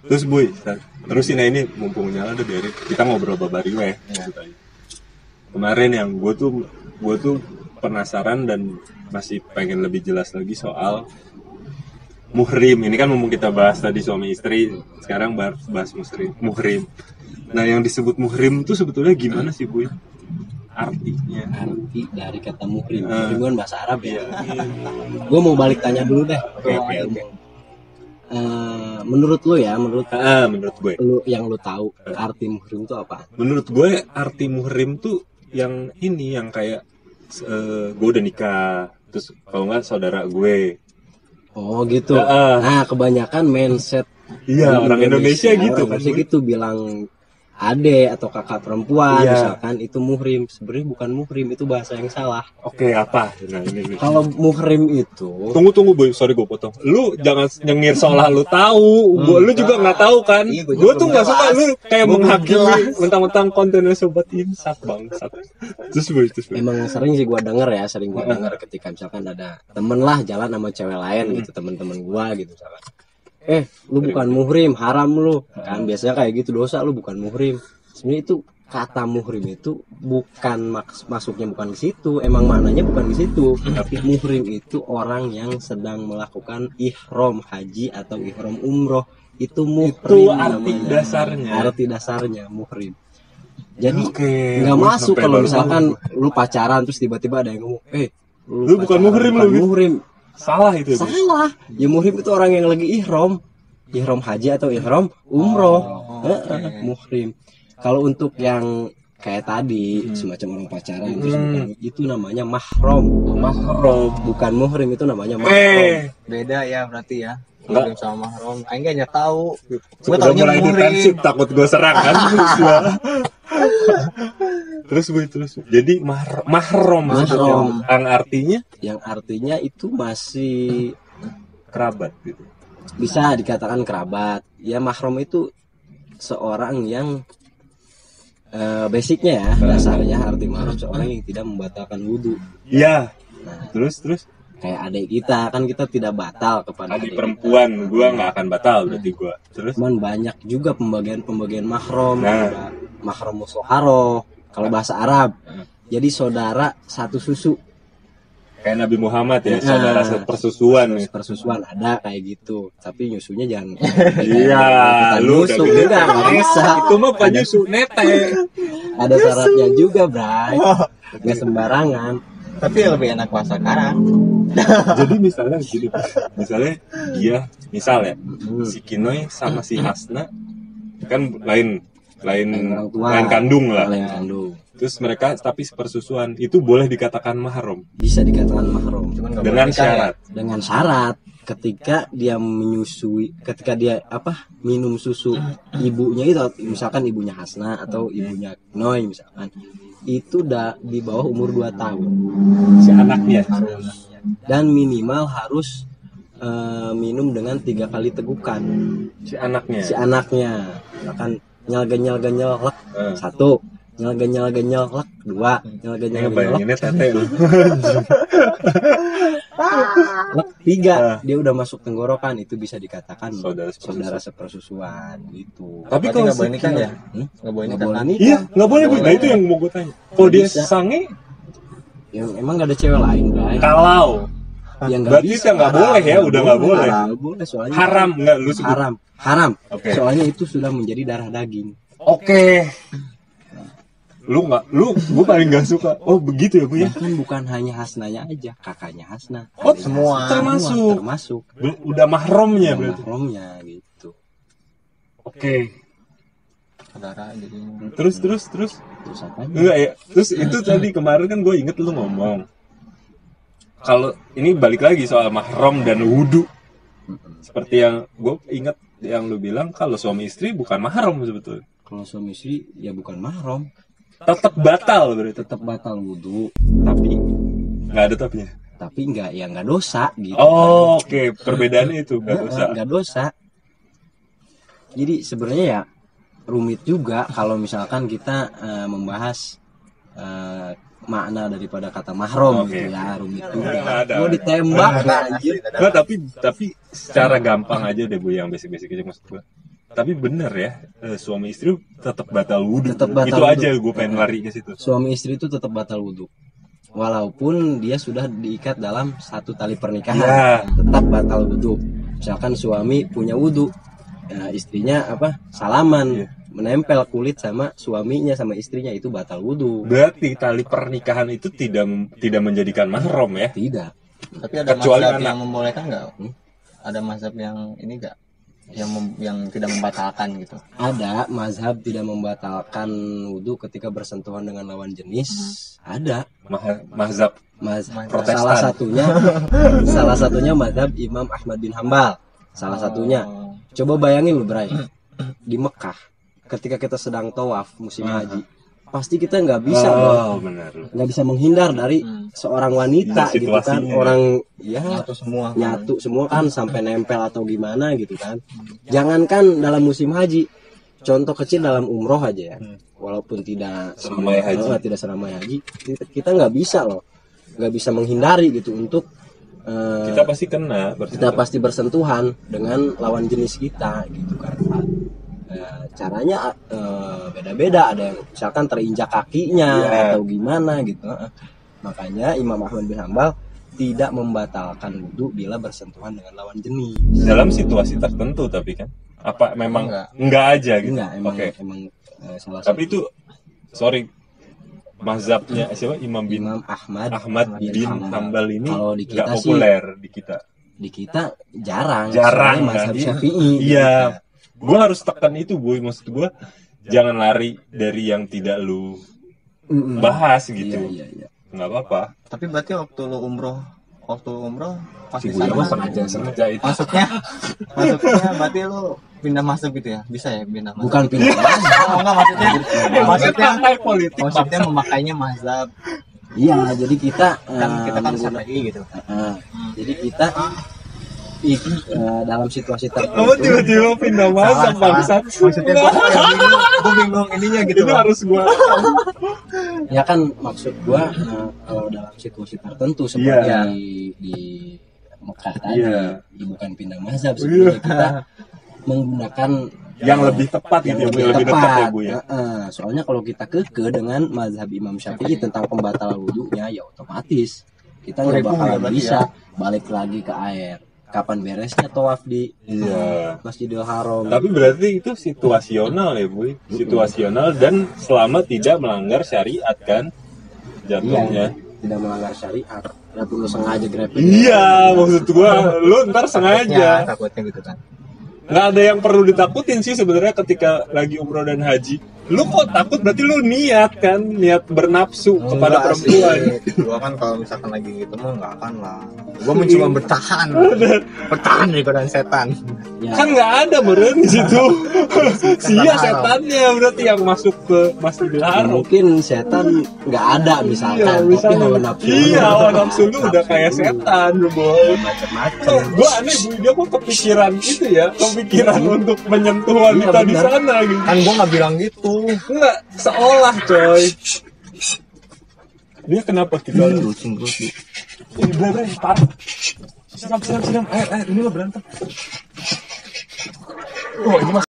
Terus Boy, terusin ya ini mumpung nyala udah biarin kita ngobrol babari ya. Kemarin yang gue tuh penasaran dan masih pengen lebih jelas lagi soal muhrim. Ini kan mumpung kita bahas tadi suami istri, sekarang bahas muhrim. Nah, yang disebut muhrim tuh sebetulnya gimana sih, Boy? Artinya. Arti dari kata muhrim. Muhrim kan bahasa Arab ya. Gue mau balik tanya dulu deh. Oke. Menurut lu ya, menurut gue. Yang lu tahu arti muhrim itu apa? Menurut gue arti muhrim tuh yang ini, yang kayak gue udah nikah, terus kalau nggak saudara gue. Oh gitu. Nah, kebanyakan mindset orang Indonesia gitu kan. Gitu bilang ade atau kakak perempuan misalkan itu muhrim. Sebenarnya bukan muhrim, itu bahasa yang salah. Oke, apa? Nah, ini. Kalau muhrim itu Tunggu Boy, sorry gue potong. Lu jangan nyengir seolah lu tahu. Lu juga nggak tahu kan? Gue tuh nggak suka lu kayak menghakimi mentang-mentang kontennya sobat insaf bangsat. Terus Boy. Emang sering sih gue denger ketika misalkan ada temen lah jalan sama cewek lain gitu, temen-temen gue gitu misalkan. Lu bukan muhrim, haram lu. Kan biasanya kayak gitu, dosa lu bukan muhrim. Sebenarnya itu kata muhrim itu bukan masuknya bukan ke situ, emang maknanya bukan ke situ. Muhrim itu orang yang sedang melakukan ihram haji atau ihram umroh. Itu muhrim. Itu arti dasarnya muhrim. Jadi nggak masuk kalau misalkan lu pacaran terus tiba-tiba ada yang ngomong, lu bukan muhrim. Salah itu. Salah. Ya muhrim itu orang yang lagi ihram haji atau ihram umroh. Muhrim. Kalau untuk yang kayak tadi semacam orang pacaran itu namanya mahram. Bukan muhrim, itu namanya mahram. Beda ya berarti ya. Muhrim sama mahram. Aing enggak tahu. Gue tahunya muhrim. Takut gue serang kan. Terus. Jadi mahram. Yang artinya itu masih kerabat gitu. Bisa dikatakan kerabat. Ya mahram itu seorang yang basicnya ya, dasarnya arti mahram seorang yang tidak membatalkan wudu. Iya. Nah, terus kayak adik kita kan, kita tidak batal kepada adik perempuan, gue nggak akan batal berarti gue. Terus cuman banyak juga pembagian mahram. Mahram musoharo kalau bahasa Arab. Jadi saudara satu susu. Kayak Nabi Muhammad ya, saudara persusuan ada kayak gitu. Tapi nyusunya jangan. Iya, lu nyusu enggak bisa. Itu mah bukan nyusu, nete. Ada syaratnya juga, Bray. Enggak sembarangan. Tapi lebih enak bahasa sekarang. Jadi misalnya dia si Kinoy sama si Hasna kan lain kandung lah. Lain kandung. Terus mereka tapi sepersusuan, itu boleh dikatakan mahram. Bisa dikatakan mahram. Dengan syarat. Dengan syarat ketika dia minum susu ibunya itu, misalkan ibunya Hasna atau ibunya Noy misalkan, itu udah di bawah umur 2 tahun. Si anaknya. Dan minimal harus minum dengan 3 kali tegukan. Si anaknya. Misalkan nyal-nyal lek 1. Nyal-nyal lek 2. Nyal-nyal lek tete lu. Lek 3 dia udah masuk tenggorokan, itu bisa dikatakan saudara sepersusuan gitu. Tapi kalau nggak boleh nikah ya? Nggak boleh nikah. Iya, nggak boleh. Nah itu yang mau gue tanya. Kalau dia sange, yang emang nggak ada cewek lain, Bray. Kalau yang berarti nggak boleh ya, udah nggak boleh. Soalnya haram nggak lu sebut? Haram. Okay. Soalnya itu sudah menjadi darah daging. Oke. Gue paling gak suka. Oh begitu ya Bu ya? Bahkan bukan hanya Hasnanya aja, kakaknya Hasna. Oh semua termasuk. Udah mahramnya berarti. Mahramnya gitu. Oke. Saudara jadi. Terus apa? Enggak ya. Terus itu tadi kemarin kan gue inget lu ngomong. Kalau ini balik lagi soal mahram dan wudu. Seperti yang gue inget yang lu bilang, kalau suami istri bukan mahram sebetulnya. Kalau suami istri ya bukan mahram. Tetap batal berarti. Tetap batal wudu, tapi nggak ada tapinya. Tapi nggak dosa gitu. Oh, oke. Perbedaannya itu nggak dosa. Nggak dosa. Jadi sebenarnya ya rumit juga kalau misalkan kita membahas makna daripada kata mahram gitu ya, rumit juga. Mau ditembak anjir. Nggak, tapi secara gampang aja deh Bu, yang basic-basic aja maksud gue. tapi bener ya, suami istri tetap batal wudhu. Tetap batal Itu wudhu. aja gue pengen lari ke situ. Suami istri itu tetap batal wudhu. Walaupun dia sudah diikat dalam satu tali pernikahan, Ya. tetap batal wudhu. Misalkan suami punya wudhu, istrinya salaman, Iya. menempel kulit sama suaminya sama istrinya, itu batal wudhu. Berarti tali pernikahan itu tidak menjadikan mahram ya? Tidak. Tapi ada Kecuali mazhab anak. yang membolehkan nggak? Ada mazhab yang ini nggak? Yang tidak membatalkan gitu. Ada mazhab tidak membatalkan wudhu ketika bersentuhan dengan lawan jenis. Ada. Mazhab Protestan. Salah satunya mazhab Imam Ahmad bin Hambal. Salah satunya. Coba bayangin lu, Bray, di Mekah ketika kita sedang tawaf musim haji, pasti kita nggak bisa dong, benar. nggak bisa menghindar dari seorang wanita Ya, gitu kan, situasinya. orang Nyatu semua. nyatu semua kan sampai nempel atau gimana gitu kan. Jangankan dalam musim haji, contoh kecil dalam umroh aja ya, walaupun tidak Seramai haji. tidak seramai haji, kita nggak bisa loh, nggak bisa menghindari gitu untuk Kita pasti kena. kita pasti bersentuhan dengan lawan jenis kita gitu kan. Caranya beda-beda, ada yang misalkan terinjak kakinya atau gimana gitu. Makanya Imam Ahmad bin Hambal tidak membatalkan wudhu bila bersentuhan dengan lawan jenis. Dalam situasi tertentu tapi kan, apa memang enggak aja gitu? Enggak, emang Oke. salah Tapi itu sorry, mazhabnya siapa, Imam Ahmad bin Hambal ini Kalau di nggak kita sih, populer di kita. di kita jarang Jarang soalnya mazhab kan? Syafi'i. Iya, gue harus tekan itu, boy. Maksud gue jangan lari dari yang tidak lu bahas gitu. Iya. Nggak apa-apa. Tapi berarti waktu lu umroh pasti Gue sama. sengaja itu. Maksudnya berarti lu pindah masuk gitu ya? Bisa ya pindah masuk? Bukan pindah Oh, enggak maksudnya politik. maksudnya memakainya mazhab. Iya, jadi kita Kita kan Syafi'i gitu. jadi kita dalam situasi Kamu tertentu tiba-tiba pindah mazhab bangsat. Maksudnya gue bingung ininya gitu. Itu harus gue. ya kan, maksud gua kalau dalam situasi tertentu seperti di Mekah tadi, Iya. bukan pindah mazhab sebenarnya, kita menggunakan Yang lebih tepat gitu, yang lebih dekat ya, Bu ya. Soalnya kalau kita keke dengan mazhab Imam Syafi'i tentang pembatalan wudhunya, ya otomatis kita nggak Ribung bakalan ya berarti bisa balik lagi ke air. Kapan beresnya tawaf di Iya. Masjidil Haram? Tapi berarti itu situasional ya, Bu. Situasional dan selama tidak melanggar syariat kan jatuhnya. Tidak melanggar syariat. Ya perlu sengaja grepe. Iya, maksud gua lu ntar sengaja. Takutnya gitu kan. Nggak ada yang perlu ditakutin sih sebenarnya ketika lagi umroh dan haji. Lu kok takut, berarti lu niat kan, niat bernafsu kepada perempuan. Gua kan kalau misalkan lagi gitu mah nggak akan lah. Gua mencoba bertahan dari godaan setan. Ya, Kan nggak ada meren di situ. Sia setannya berarti yang masuk ke Masjidil Haram. mungkin setan nggak ada misalkan, tapi misalnya. hawa nafsu. Iya, hawa nafsu lu udah kayak setan, boy. Macam-macam. Gua aneh, dia kok kepikiran itu ya, kepikiran untuk menyentuh wanita di benar. sana gitu. Kan gua nggak bilang gitu. Enggak, seolah coy. Dia kenapa kita? Cemberut. Ini bener parah. Siram. Ayo, ini lo berantem. Oh, ini mas.